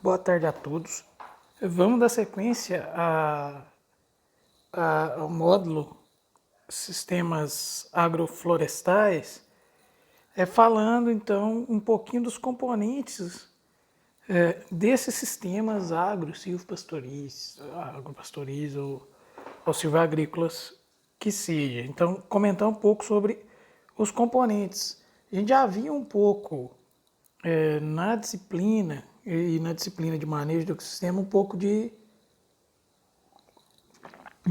Boa tarde a todos. Vamos dar sequência ao módulo Sistemas Agroflorestais, falando então um pouquinho dos componentes desses sistemas agropastoris ou silvagrícolas que seja. Então, comentar um pouco sobre os componentes. A gente já viu um pouco na disciplina e na disciplina de manejo do ecossistema um pouco de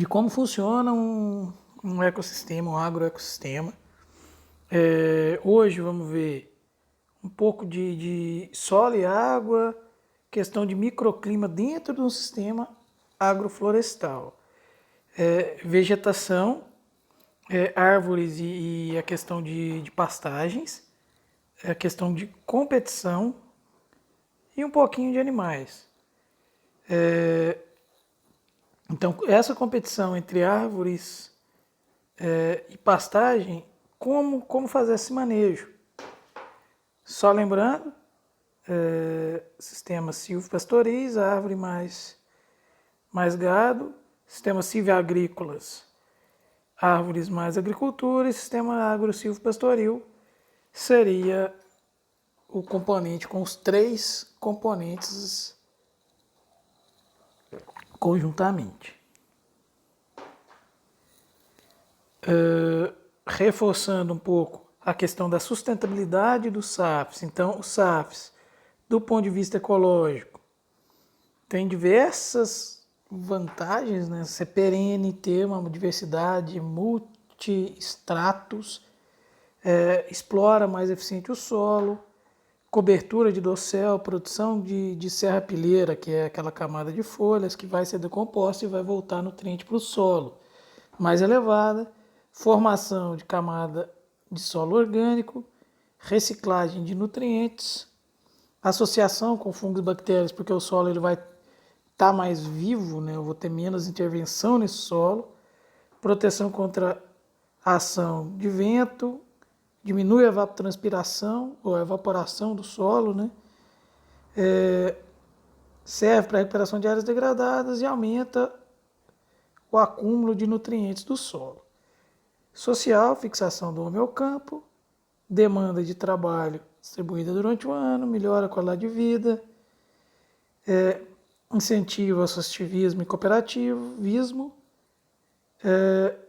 como funciona um ecossistema, um agroecossistema. Hoje vamos ver um pouco de solo e água, questão de microclima dentro de um sistema agroflorestal. Vegetação, árvores e a questão de pastagens, a questão de competição e um pouquinho de animais. Então, essa competição entre árvores e pastagem, como fazer esse manejo? Só lembrando, sistema silvopastoris, árvore mais gado, sistema silvagrícolas, árvores mais agricultura, e sistema agro-silvopastoril seria o componente com os três componentes conjuntamente. Reforçando um pouco a questão da sustentabilidade dos SAFs. Então, os SAFs, do ponto de vista ecológico, tem diversas vantagens, né? Ser perene, ter uma diversidade, multi-estratos, explora mais eficiente o solo, cobertura de dossel, produção de serrapilheira, que é aquela camada de folhas que vai ser decomposta e vai voltar nutriente para o solo, mais elevada, formação de camada de solo orgânico, reciclagem de nutrientes, associação com fungos e bactérias, porque o solo ele vai estar mais vivo, né? Eu vou ter menos intervenção nesse solo, proteção contra a ação de vento, diminui a evapotranspiração ou a evaporação do solo, né? Serve para a recuperação de áreas degradadas e aumenta o acúmulo de nutrientes do solo. Social, fixação do homem ao campo, demanda de trabalho distribuída durante o ano, melhora a qualidade de vida, incentiva o associativismo e cooperativismo,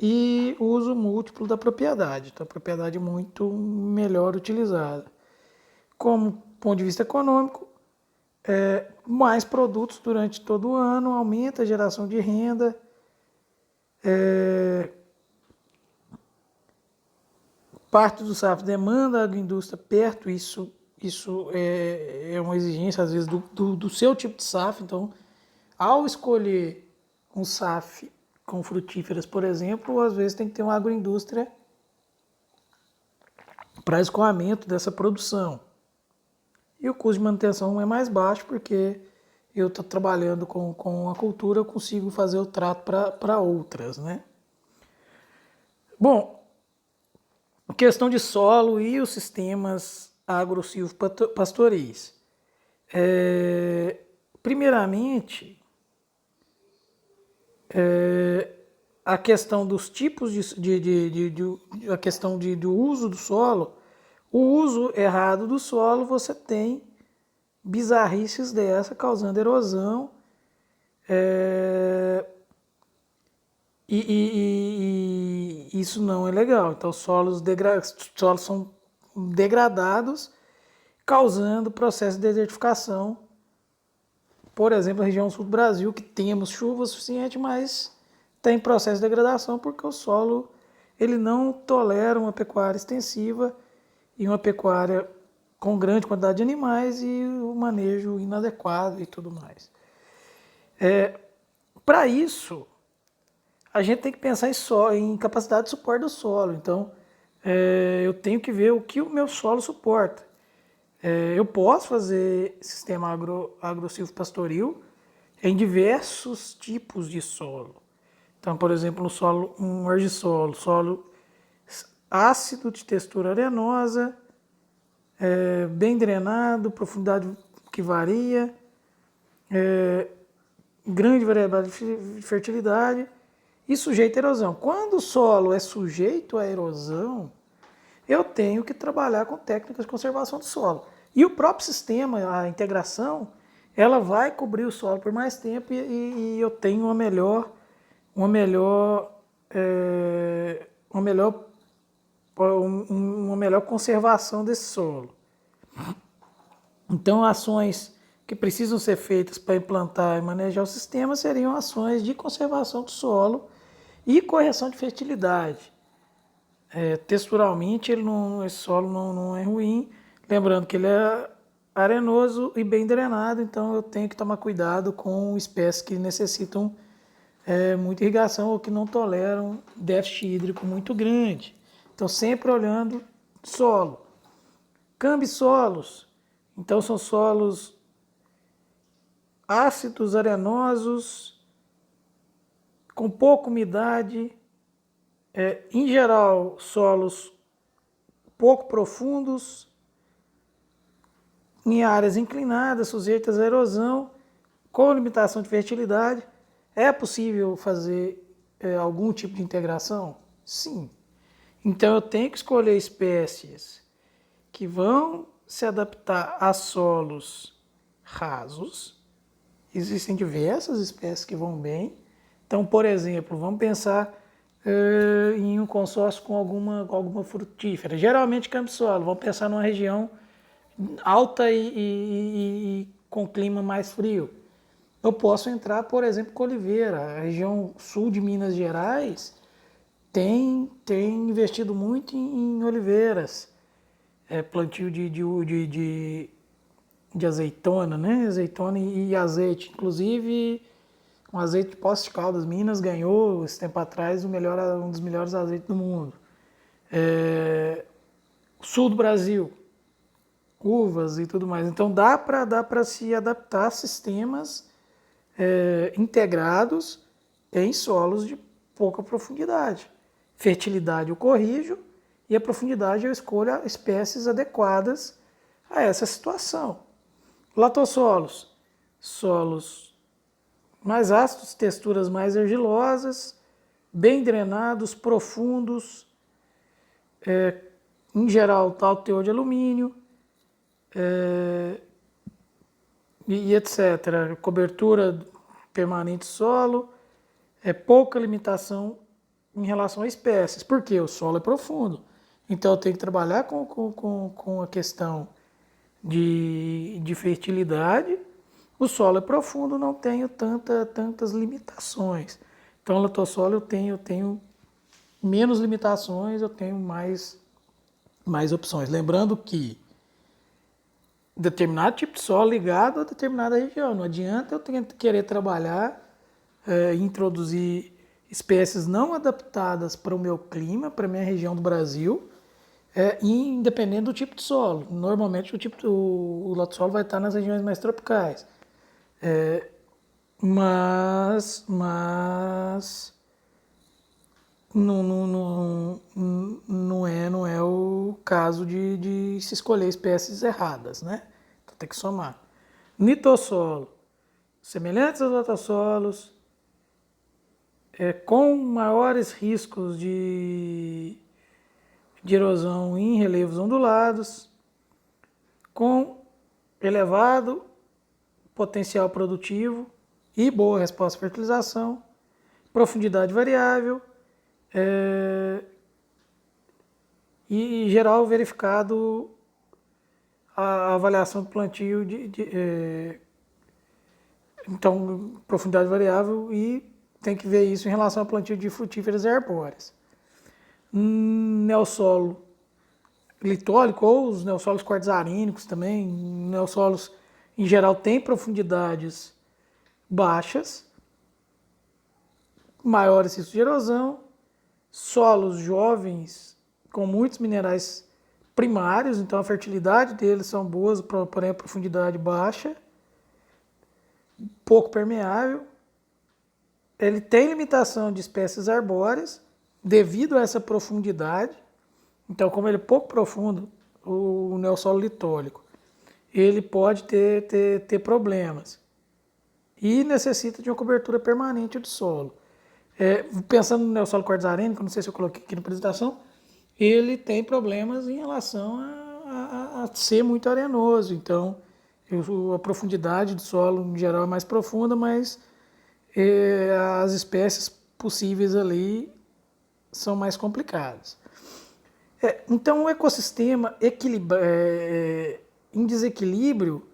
e uso múltiplo da propriedade. Então, a propriedade é muito melhor utilizada. Como ponto de vista econômico, mais produtos durante todo o ano, aumenta a geração de renda, parte do SAF demanda a agroindústria perto, isso é uma exigência, às vezes, do seu tipo de SAF. Então, ao escolher um SAF com frutíferas, por exemplo, às vezes tem que ter uma agroindústria para escoamento dessa produção. E o custo de manutenção é mais baixo, porque eu estou trabalhando com a cultura, eu consigo fazer o trato para outras, né? Bom, questão de solo e os sistemas agro-silvopastoris. Primeiramente, a questão dos tipos a questão do uso do solo. O uso errado do solo, você tem bizarrices dessa causando erosão, e isso não é legal. Então, solos são degradados, causando processo de desertificação. Por exemplo, na região sul do Brasil, que temos chuva suficiente, mas tem processo de degradação porque o solo ele não tolera uma pecuária extensiva e uma pecuária com grande quantidade de animais e o manejo inadequado e tudo mais. Para isso, a gente tem que pensar em capacidade de suporte do solo. Então, eu tenho que ver o que o meu solo suporta. Eu posso fazer sistema agro-silvopastoril em diversos tipos de solo. Então, por exemplo, um argissolo, solo ácido de textura arenosa, bem drenado, profundidade que varia, grande variabilidade de fertilidade e sujeito à erosão. Quando o solo é sujeito à erosão, eu tenho que trabalhar com técnicas de conservação do solo. E o próprio sistema, a integração, ela vai cobrir o solo por mais tempo e eu tenho uma melhor, uma melhor, uma melhor conservação desse solo. Então, ações que precisam ser feitas para implantar e manejar o sistema seriam ações de conservação do solo e correção de fertilidade. Texturalmente, esse solo não é ruim, lembrando que ele é arenoso e bem drenado, então eu tenho que tomar cuidado com espécies que necessitam muita irrigação ou que não toleram déficit hídrico muito grande. Então, sempre olhando solo. Cambisolos, então são solos ácidos, arenosos, com pouca umidade, em geral solos pouco profundos, em áreas inclinadas, sujeitas à erosão, com limitação de fertilidade. É possível fazer algum tipo de integração? Sim. Então eu tenho que escolher espécies que vão se adaptar a solos rasos. Existem diversas espécies que vão bem. Então, por exemplo, vamos pensar em um consórcio com alguma frutífera. Geralmente cambisolo, vamos pensar numa região alta e com clima mais frio. Eu posso entrar, por exemplo, com oliveira. A região sul de Minas Gerais tem investido muito em oliveiras. Plantio de azeitona, né? Azeitona e azeite. Inclusive, um azeite de Poços de Caldas, Minas, ganhou, esse tempo atrás, um dos melhores azeites do mundo. Sul do Brasil, uvas e tudo mais. Então, dá para se adaptar a sistemas integrados em solos de pouca profundidade. Fertilidade eu corrijo e a profundidade eu escolho espécies adequadas a essa situação. Latossolos, solos mais ácidos, texturas mais argilosas, bem drenados, profundos, em geral alto teor de alumínio, e etc. Cobertura permanente do solo, pouca limitação em relação a espécies, porque o solo é profundo. Então eu tenho que trabalhar com a questão de fertilidade. O solo é profundo, não tenho tantas limitações. Então, o latossolo eu tenho menos limitações, eu tenho mais opções. Lembrando que determinado tipo de solo ligado a determinada região. Não adianta eu querer trabalhar introduzir espécies não adaptadas para o meu clima, para a minha região do Brasil, independente do tipo de solo. Normalmente o latossolo vai estar nas regiões mais tropicais. Mas não é o caso de se escolher espécies erradas, né? Então tem que somar. Nitossolo, semelhantes aos latossolos, com maiores riscos de erosão em relevos ondulados, com elevado potencial produtivo e boa resposta à fertilização, profundidade variável e, em geral, verificado a avaliação do plantio então, profundidade variável e tem que ver isso em relação ao plantio de frutíferas e arbóreas. Neossolo litólico ou os neossolos quartzarínicos também, neossolos em geral têm profundidades baixas, maiores riscos de erosão, solos jovens com muitos minerais primários, então a fertilidade deles são boas, porém a profundidade baixa, pouco permeável. Ele tem limitação de espécies arbóreas devido a essa profundidade. Então, como ele é pouco profundo, o neossolo litólico, ele pode ter problemas. e necessita de uma cobertura permanente do solo. Pensando no neossolo quartzarênico, não sei se eu coloquei aqui na apresentação, ele tem problemas em relação a ser muito arenoso. Então, a profundidade do solo, em geral, é mais profunda, mas as espécies possíveis ali são mais complicadas. Então, o ecossistema em desequilíbrio,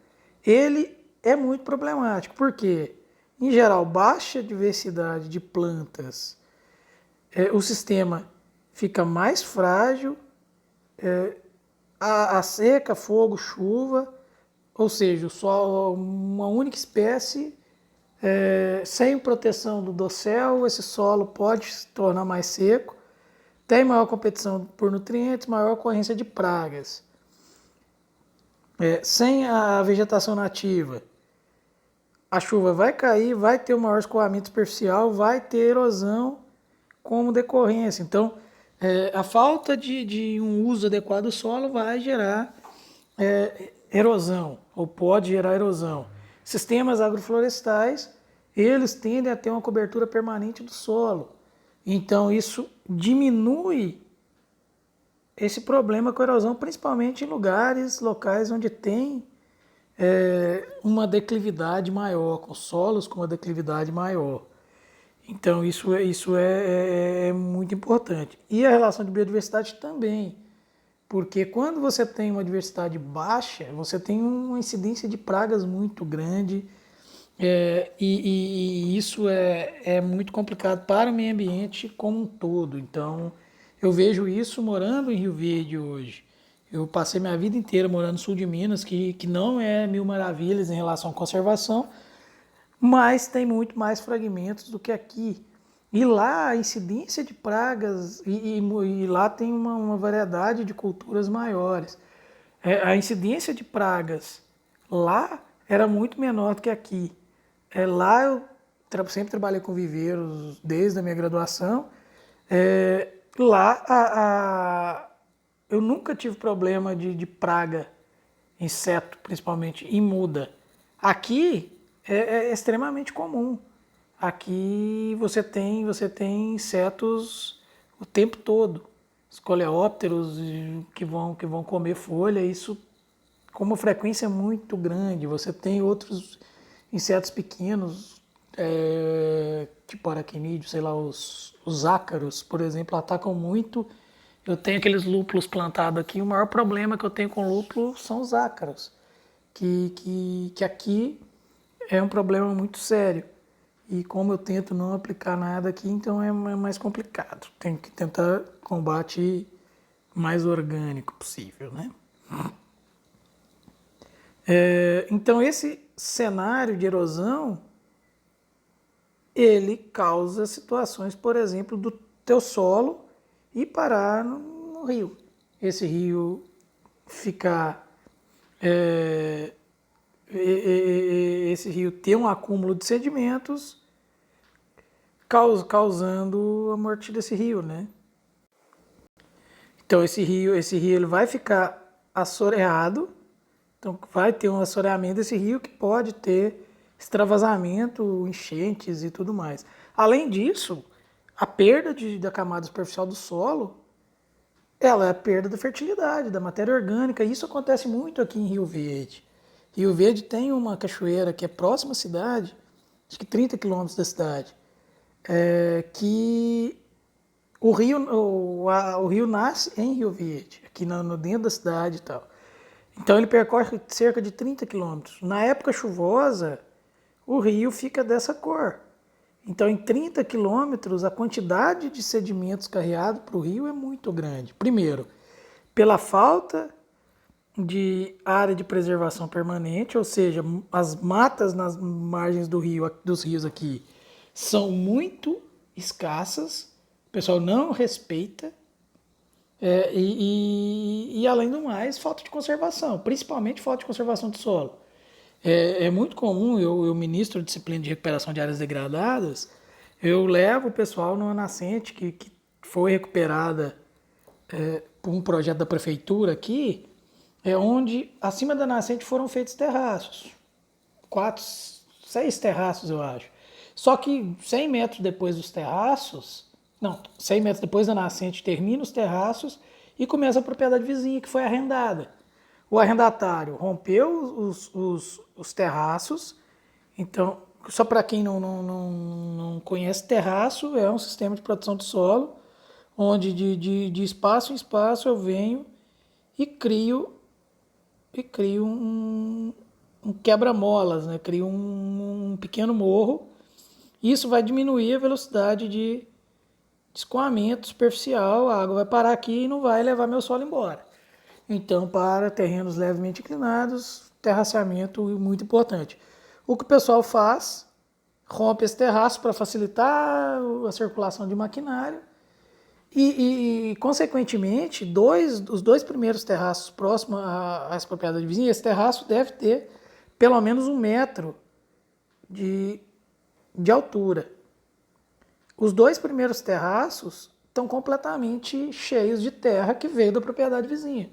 ele é muito problemático, porque, em geral, baixa diversidade de plantas, o sistema fica mais frágil, a seca, fogo, chuva, ou seja, só uma única espécie, sem proteção do dossel, esse solo pode se tornar mais seco, tem maior competição por nutrientes, maior ocorrência de pragas. Sem a vegetação nativa, a chuva vai cair, vai ter um maior escoamento superficial, vai ter erosão como decorrência. Então, a falta de um uso adequado do solo vai gerar erosão, ou pode gerar erosão. Sistemas agroflorestais, eles tendem a ter uma cobertura permanente do solo. Então, isso diminui esse problema com a erosão, principalmente em locais onde tem uma declividade maior, com solos com uma declividade maior. Então, isso é muito importante. E a relação de biodiversidade também, porque quando você tem uma diversidade baixa, você tem uma incidência de pragas muito grande, e isso é muito complicado para o meio ambiente como um todo. Então, eu vejo isso morando em Rio Verde hoje. Eu passei minha vida inteira morando no sul de Minas, que não é mil maravilhas em relação à conservação, mas tem muito mais fragmentos do que aqui. E lá a incidência de pragas, e lá tem uma variedade de culturas maiores. A incidência de pragas lá era muito menor do que aqui. Lá eu sempre trabalhei com viveiros desde a minha graduação. Lá eu nunca tive problema de praga, inseto principalmente, em muda. Aqui é extremamente comum. Aqui você tem insetos o tempo todo. Os coleópteros que vão comer folha, isso com uma frequência muito grande. Você tem outros insetos pequenos, tipo aracnídeo, sei lá, os ácaros, por exemplo, atacam muito. Eu tenho aqueles lúpulos plantados aqui. O maior problema que eu tenho com lúpulo são os ácaros, que aqui é um problema muito sério. E como eu tento não aplicar nada aqui, então é mais complicado. Tenho que tentar combate mais orgânico possível, né? Então esse cenário de erosão, ele causa situações, por exemplo, do teu solo ir parar no rio. Esse rio ficar... esse rio ter um acúmulo de sedimentos, causando a morte desse rio, né? Então esse rio ele vai ficar assoreado, então vai ter um assoreamento desse rio que pode ter extravasamento, enchentes e tudo mais. Além disso, a perda da camada superficial do solo, ela é a perda da fertilidade, da matéria orgânica. E isso acontece muito aqui em Rio Verde. Rio Verde tem uma cachoeira que é próxima à cidade, acho que 30 quilômetros da cidade, que o rio nasce em Rio Verde, aqui no dentro da cidade e tal. Então ele percorre cerca de 30 quilômetros. Na época chuvosa, o rio fica dessa cor. Então em 30 quilômetros, a quantidade de sedimentos carreados para o rio é muito grande. Primeiro, pela falta de área de preservação permanente, ou seja, as matas nas margens dos rios aqui são muito escassas, o pessoal não respeita, e além do mais, falta de conservação, principalmente falta de conservação do solo. É muito comum, eu ministro disciplina de recuperação de áreas degradadas, eu levo o pessoal numa nascente que foi recuperada por um projeto da prefeitura aqui, onde acima da nascente foram feitos terraços, 4, 6 terraços, eu acho. Só que 100 metros depois dos terraços, não, 100 metros depois da nascente termina os terraços e começa a propriedade vizinha que foi arrendada. O arrendatário rompeu os terraços, então, só para quem não conhece, terraço é um sistema de proteção do solo, onde de espaço em espaço eu venho e crio um quebra-molas, né? Crio um pequeno morro. Isso vai diminuir a velocidade de escoamento superficial, a água vai parar aqui e não vai levar meu solo embora. Então, para terrenos levemente inclinados, terraceamento é muito importante. O que o pessoal faz, rompe esse terraço para facilitar a circulação de maquinário e consequentemente, os dois primeiros terraços próximos a essa propriedade vizinha, esse terraço deve ter pelo menos 1 metro de altura. Os dois primeiros terraços estão completamente cheios de terra que veio da propriedade vizinha.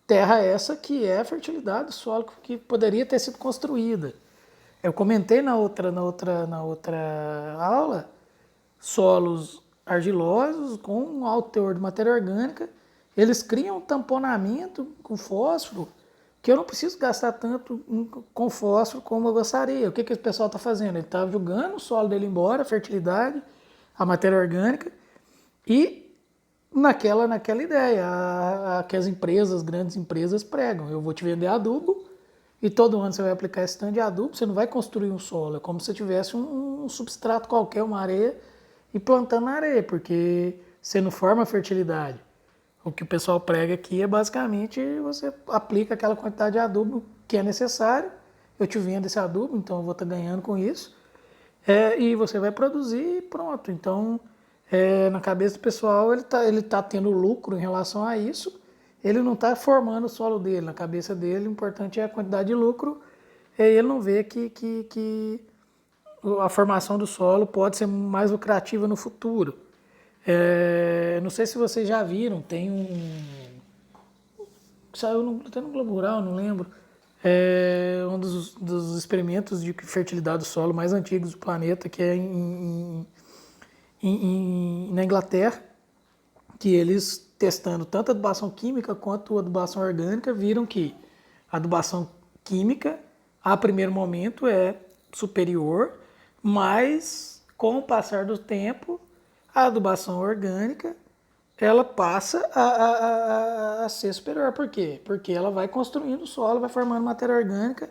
Terra essa que é a fertilidade do solo que poderia ter sido construída. Eu comentei na outra aula, solos argilosos com um alto teor de matéria orgânica, eles criam um tamponamento com fósforo que eu não preciso gastar tanto com fósforo como eu gostaria. O que o pessoal está fazendo? Ele está jogando o solo dele embora, a fertilidade, a matéria orgânica, e naquela ideia que as empresas, grandes empresas pregam. Eu vou te vender adubo e todo ano você vai aplicar esse tanto de adubo, você não vai construir um solo, é como se você tivesse um substrato qualquer, uma areia, e plantando na areia, porque você não forma fertilidade. O que o pessoal prega aqui é basicamente você aplica aquela quantidade de adubo que é necessário, eu te vendo esse adubo, então eu vou estar ganhando com isso, e você vai produzir e pronto. Então, na cabeça do pessoal, ele tá tendo lucro em relação a isso, ele não está formando o solo dele. Na cabeça dele, o importante é a quantidade de lucro, e ele não vê que a formação do solo pode ser mais lucrativa no futuro. Não sei se vocês já viram, tem saiu até no Globo Rural, não lembro, um dos experimentos de fertilidade do solo mais antigos do planeta, que é na Inglaterra, que eles, testando tanto a adubação química quanto a adubação orgânica, viram que a adubação química, a primeiro momento, é superior, mas com o passar do tempo, a adubação orgânica ela passa a ser superior. Por quê? Porque ela vai construindo o solo, vai formando matéria orgânica,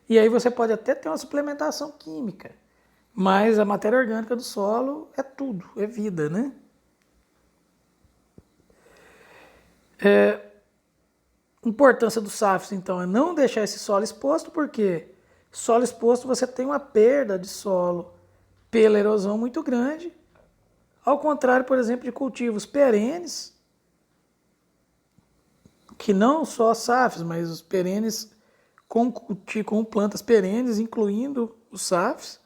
e aí você pode até ter uma suplementação química, mas a matéria orgânica do solo é tudo, é vida, né? Importância do SAFs, então, é não deixar esse solo exposto, porque solo exposto você tem uma perda de solo pela erosão muito grande, ao contrário, por exemplo, de cultivos perenes, que não só SAFs, mas os perenes com plantas perenes, incluindo os SAFs,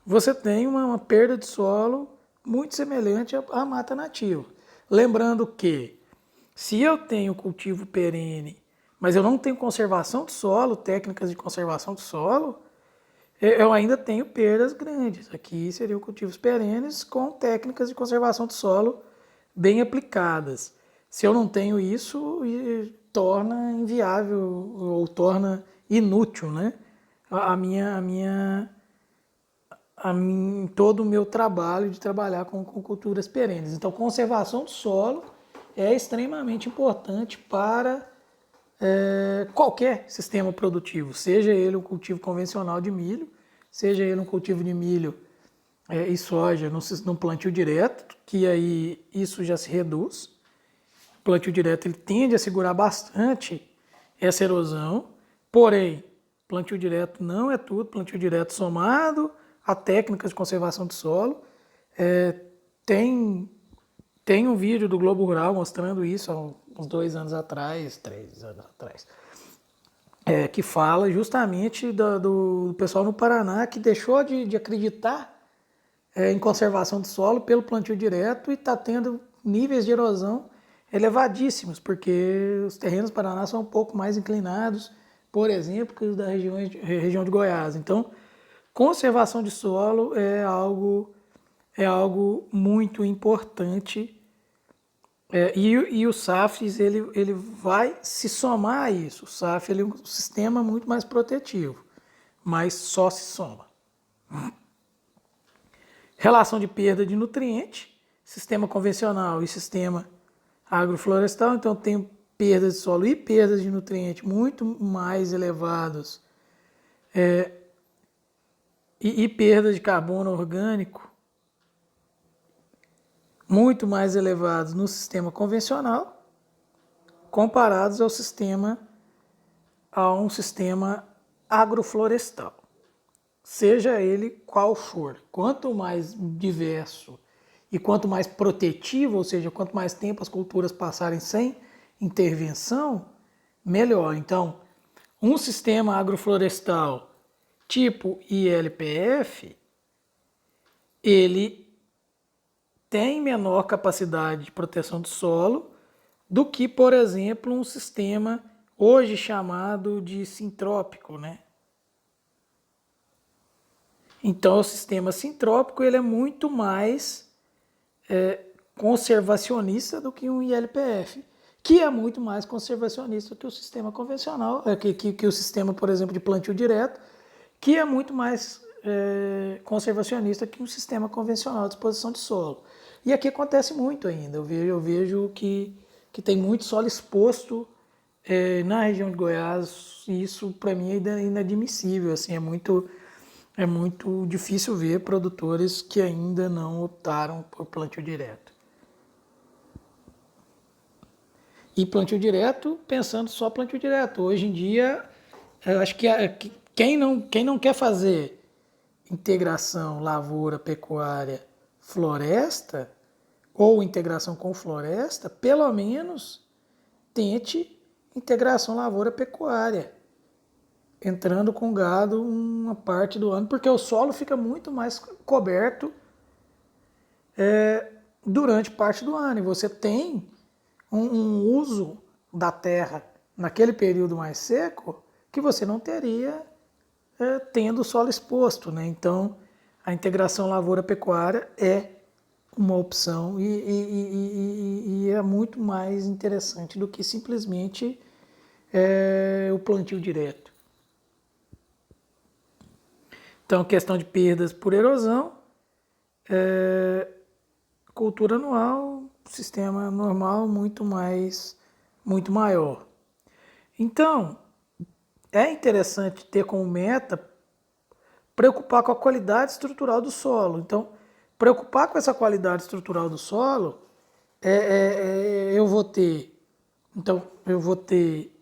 você tem uma perda de solo muito semelhante à mata nativa. Lembrando que, se eu tenho cultivo perene, mas eu não tenho conservação do solo, técnicas de conservação do solo, eu ainda tenho perdas grandes. Aqui seriam cultivos perenes com técnicas de conservação do solo bem aplicadas. Se eu não tenho isso, torna inviável ou torna inútil, né? Todo o meu trabalho de trabalhar com culturas perenes. Então, conservação do solo é extremamente importante para qualquer sistema produtivo, seja ele um cultivo convencional de milho, seja ele um cultivo de milho e soja no plantio direto, que aí isso já se reduz. O plantio direto ele tende a segurar bastante essa erosão, porém, plantio direto não é tudo, plantio direto somado a técnicas de conservação do solo. Tem um vídeo do Globo Rural mostrando isso há uns 2 anos atrás, 3 anos atrás, que fala justamente do pessoal no Paraná que deixou de acreditar em conservação do solo pelo plantio direto e está tendo níveis de erosão elevadíssimos, porque os terrenos do Paraná são um pouco mais inclinados, por exemplo, que os da região de Goiás. Então, Conservação de solo é algo muito importante. E o SAFs ele vai se somar a isso. O SAF ele é um sistema muito mais protetivo, mas só se soma. Relação de perda de nutriente, sistema convencional e sistema agroflorestal, então tem perdas de solo e perdas de nutriente muito mais elevados e perda de carbono orgânico muito mais elevados no sistema convencional comparados a um sistema agroflorestal. Seja ele qual for, quanto mais diverso e quanto mais protetivo, ou seja, quanto mais tempo as culturas passarem sem intervenção, melhor. Então, um sistema agroflorestal tipo ILPF, ele tem menor capacidade de proteção do solo do que, por exemplo, um sistema hoje chamado de sintrópico, né? Então, o sistema sintrópico ele é muito mais conservacionista do que um ILPF, que é muito mais conservacionista que o sistema convencional, que o sistema, por exemplo, de plantio direto, que é muito mais conservacionista que um sistema convencional de exposição de solo. E aqui acontece muito ainda. Eu vejo que tem muito solo exposto na região de Goiás, e isso para mim é inadmissível. Assim, é muito difícil ver produtores que ainda não optaram por plantio direto. E plantio direto, pensando só plantio direto. Hoje em dia, eu acho que quem não quer fazer integração lavoura, pecuária, floresta, ou integração com floresta, pelo menos tente integração lavoura-pecuária, entrando com gado uma parte do ano, porque o solo fica muito mais coberto durante parte do ano, e você tem um uso da terra naquele período mais seco que você não teria tendo o solo exposto, né? Então, a integração lavoura-pecuária é uma opção e é muito mais interessante do que simplesmente o plantio direto. Então, questão de perdas por erosão, cultura anual, sistema normal muito maior. Então, é interessante ter como meta preocupar com a qualidade estrutural do solo. Então, preocupar com essa qualidade estrutural do solo, eu vou ter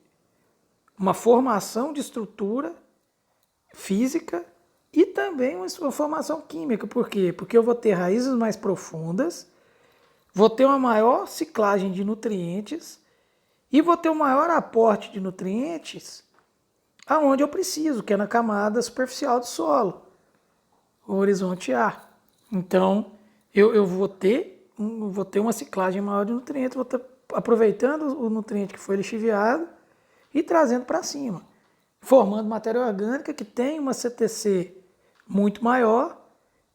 uma formação de estrutura física e também uma formação química. Por quê? Porque eu vou ter raízes mais profundas, vou ter uma maior ciclagem de nutrientes e vou ter um maior aporte de nutrientes aonde eu preciso, que é na camada superficial do solo, o horizonte A. Então, eu vou ter uma ciclagem maior de nutrientes, vou estar aproveitando o nutriente que foi lixiviado e trazendo para cima, formando matéria orgânica que tem uma CTC muito maior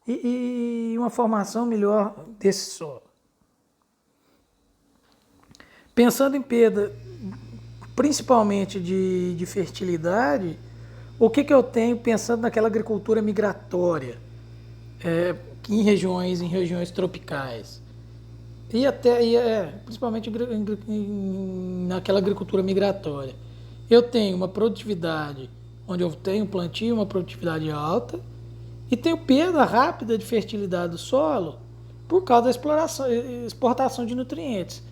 e uma formação melhor desse solo. Pensando em perda principalmente de fertilidade, o que eu tenho pensando naquela agricultura migratória, em regiões tropicais, e principalmente naquela agricultura migratória. Eu tenho uma produtividade onde eu tenho plantio, uma produtividade alta, e tenho perda rápida de fertilidade do solo por causa da exportação de nutrientes.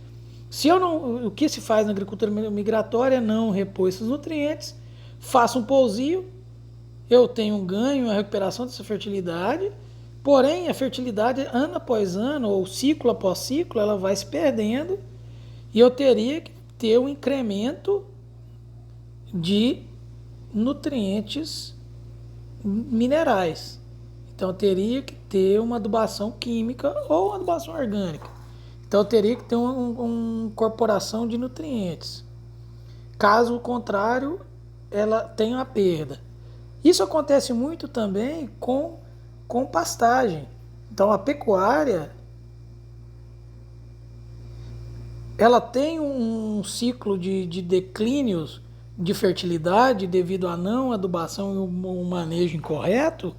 O que se faz na agricultura migratória é não repor esses nutrientes, faço um pousio, eu tenho um ganho, uma recuperação dessa fertilidade, porém a fertilidade ano após ano, ou ciclo após ciclo, ela vai se perdendo e eu teria que ter um incremento de nutrientes minerais. Então eu teria que ter uma adubação química ou uma adubação orgânica. Então eu teria que ter uma incorporação de nutrientes. Caso contrário, ela tenha uma perda. Isso acontece muito também com pastagem. Então a pecuária ela tem um ciclo de declínios de fertilidade devido à não adubação e um manejo incorreto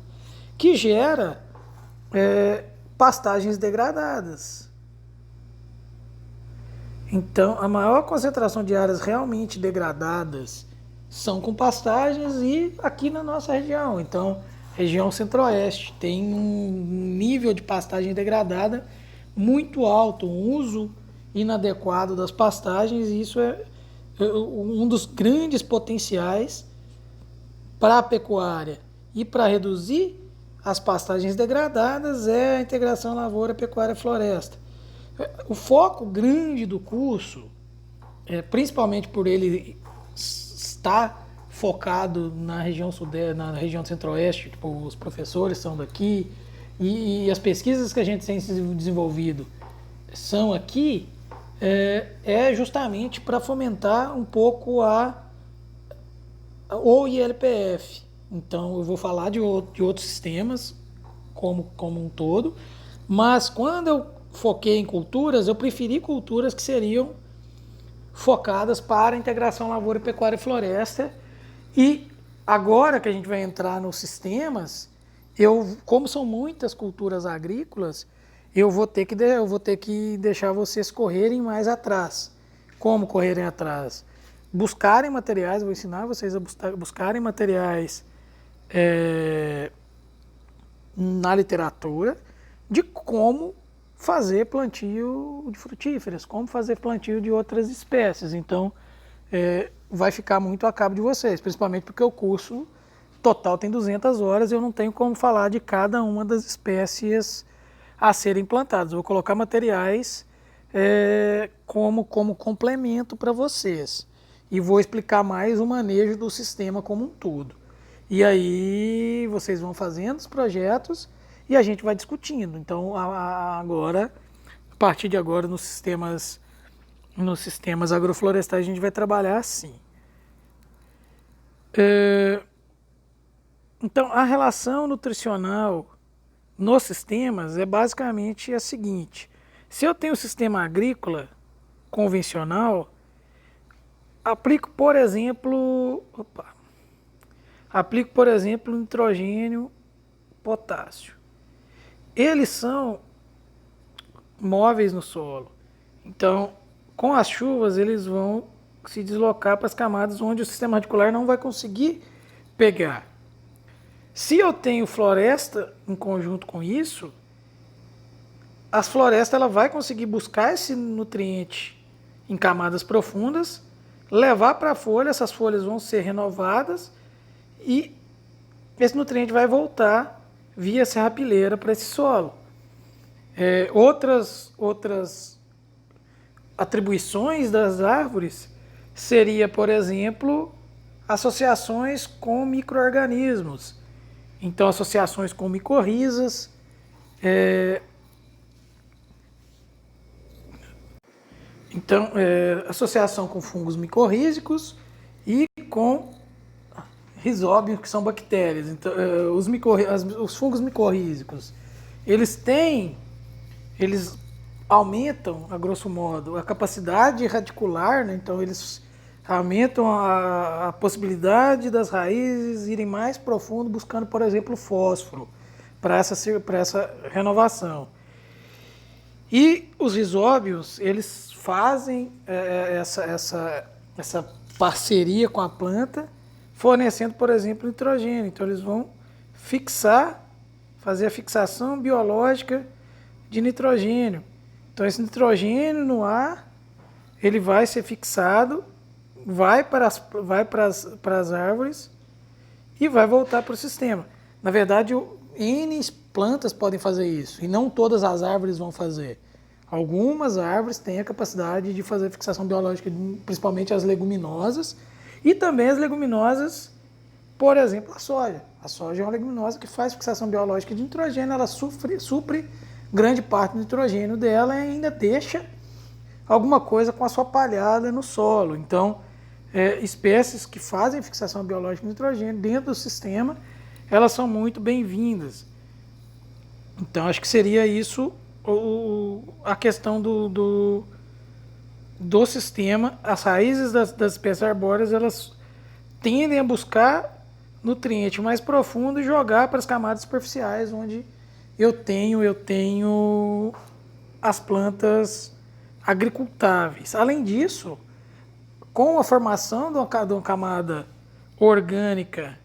que gera pastagens degradadas. Então, a maior concentração de áreas realmente degradadas são com pastagens e aqui na nossa região. Então, região centro-oeste tem um nível de pastagem degradada muito alto, um uso inadequado das pastagens, e isso é um dos grandes potenciais para a pecuária e para reduzir as pastagens degradadas é a integração lavoura, pecuária, floresta. O foco grande do curso, principalmente por ele estar focado na região sudeste, na região centro-oeste, tipo, os professores são daqui e as pesquisas que a gente tem desenvolvido são aqui, justamente para fomentar um pouco o ILPF. Então eu vou falar de outros sistemas como um todo, mas quando eu foquei em culturas, eu preferi culturas que seriam focadas para a integração lavoura, pecuária e floresta. E agora que a gente vai entrar nos sistemas, como são muitas culturas agrícolas, eu vou ter que deixar vocês correrem mais atrás. Como correrem atrás? Buscarem materiais, vou ensinar vocês a buscarem materiais na literatura de como fazer plantio de frutíferas, como fazer plantio de outras espécies. Então, vai ficar muito a cabo de vocês, principalmente porque o curso total tem 200 horas e eu não tenho como falar de cada uma das espécies a serem plantadas. Eu vou colocar materiais como complemento para vocês e vou explicar mais o manejo do sistema como um todo. E aí vocês vão fazendo os projetos e a gente vai discutindo. Então, agora, a partir de agora, nos sistemas agroflorestais, a gente vai trabalhar assim. Então, a relação nutricional nos sistemas é basicamente a seguinte. Se eu tenho um sistema agrícola convencional, aplico, por exemplo, nitrogênio, potássio. Eles são móveis no solo. Então, com as chuvas, eles vão se deslocar para as camadas onde o sistema radicular não vai conseguir pegar. Se eu tenho floresta em conjunto com isso, as florestas ela vai conseguir buscar esse nutriente em camadas profundas, levar para a folha, essas folhas vão ser renovadas e esse nutriente vai voltar via serrapilheira para esse solo. Outras atribuições das árvores seria, por exemplo, associações com micro-organismos. Então, associações com micorrizas, associação com fungos micorrízicos e com rizóbios, que são bactérias. Então, os fungos micorrízicos, eles aumentam, a grosso modo, a capacidade radicular, né? Então eles aumentam a possibilidade das raízes irem mais profundo, buscando, por exemplo, fósforo para essa renovação. E os rizóbios, eles fazem essa parceria com a planta, fornecendo, por exemplo, nitrogênio. Então eles vão fazer a fixação biológica de nitrogênio. Então esse nitrogênio no ar, ele vai ser fixado, vai para as árvores e vai voltar para o sistema. Na verdade, N plantas podem fazer isso e não todas as árvores vão fazer. Algumas árvores têm a capacidade de fazer fixação biológica, principalmente as leguminosas, e também as leguminosas, por exemplo, a soja. A soja é uma leguminosa que faz fixação biológica de nitrogênio, ela supre grande parte do nitrogênio dela e ainda deixa alguma coisa com a sua palhada no solo. Então, espécies que fazem fixação biológica de nitrogênio dentro do sistema, elas são muito bem-vindas. Então, acho que seria isso a questão do sistema. As raízes das espécies arbóreas, elas tendem a buscar nutriente mais profundo e jogar para as camadas superficiais, onde eu tenho as plantas agricultáveis. Além disso, com a formação de uma camada orgânica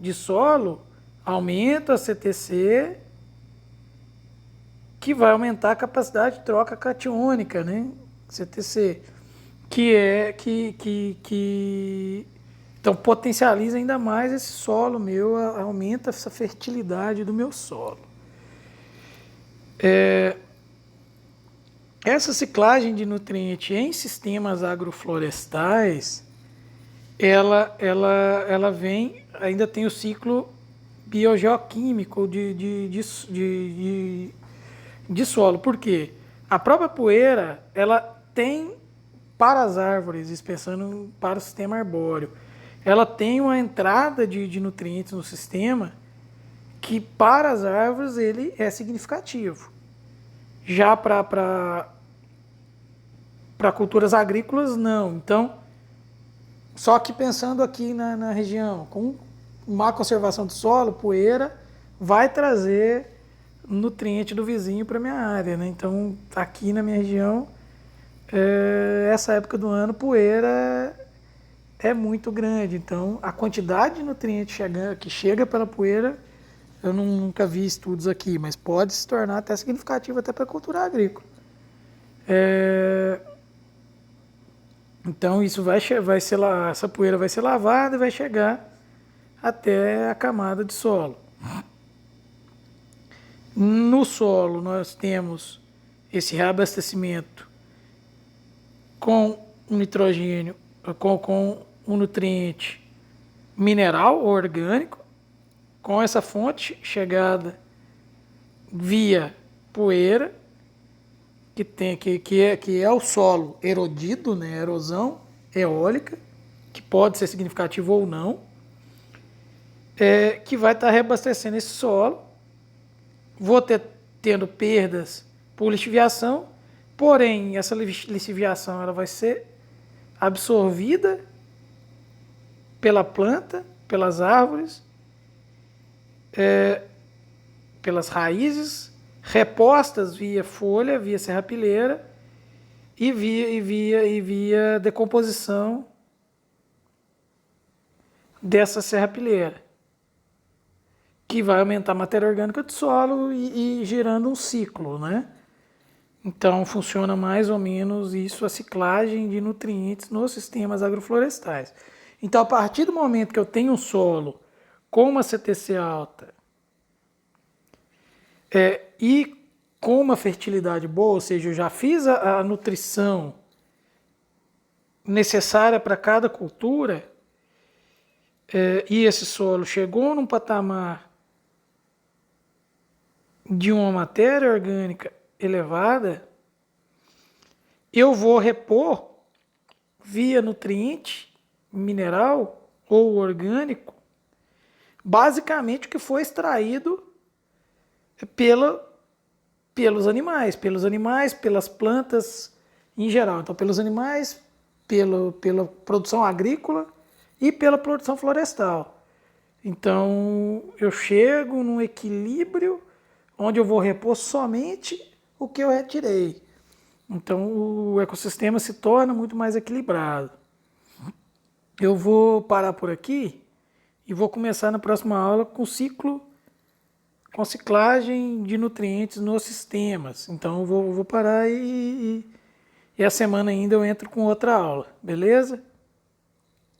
de solo, aumenta a CTC, que vai aumentar a capacidade de troca catiônica, né? CTC, então potencializa ainda mais esse solo meu, aumenta essa fertilidade do meu solo. Essa ciclagem de nutriente em sistemas agroflorestais, ela vem, ainda tem o ciclo biogeoquímico de solo. Por quê? A própria poeira, ela tem, para as árvores, pensando para o sistema arbóreo, ela tem uma entrada de nutrientes no sistema que, para as árvores, ele é significativo. Já para culturas agrícolas, não. Então, só que pensando aqui na região, com má conservação do solo, poeira vai trazer nutriente do vizinho para minha área, né? Então, aqui na minha região, essa época do ano, poeira é muito grande. Então, a quantidade de nutrientes que chega pela poeira, eu nunca vi estudos aqui, mas pode se tornar até significativo até para a cultura agrícola. Então, isso essa poeira vai ser lavada e vai chegar até a camada de solo. No solo, nós temos esse reabastecimento com um nitrogênio, com um nutriente mineral ou orgânico, com essa fonte chegada via poeira, que é o solo erodido, né, erosão eólica, que pode ser significativo ou não, que vai estar reabastecendo esse solo. Vou tendo perdas por lixiviação, porém essa lixiviação ela vai ser absorvida pela planta, pelas árvores, pelas raízes, repostas via folha, via serrapilheira e via decomposição dessa serrapilheira, que vai aumentar a matéria orgânica do solo e girando um ciclo, né? Então funciona mais ou menos isso, a ciclagem de nutrientes nos sistemas agroflorestais. Então, a partir do momento que eu tenho um solo com uma CTC alta e com uma fertilidade boa, ou seja, eu já fiz a nutrição necessária para cada cultura, e esse solo chegou num patamar de uma matéria orgânica elevada, eu vou repor via nutriente mineral ou orgânico basicamente o que foi extraído pelos animais, pelas plantas em geral. Então, pelos animais, pela produção agrícola e pela produção florestal. Então, eu chego num equilíbrio onde eu vou repor somente o que eu retirei. Então, o ecossistema se torna muito mais equilibrado. Eu vou parar por aqui e vou começar na próxima aula com ciclagem de nutrientes nos sistemas. Então, eu vou parar e a semana ainda eu entro com outra aula, beleza?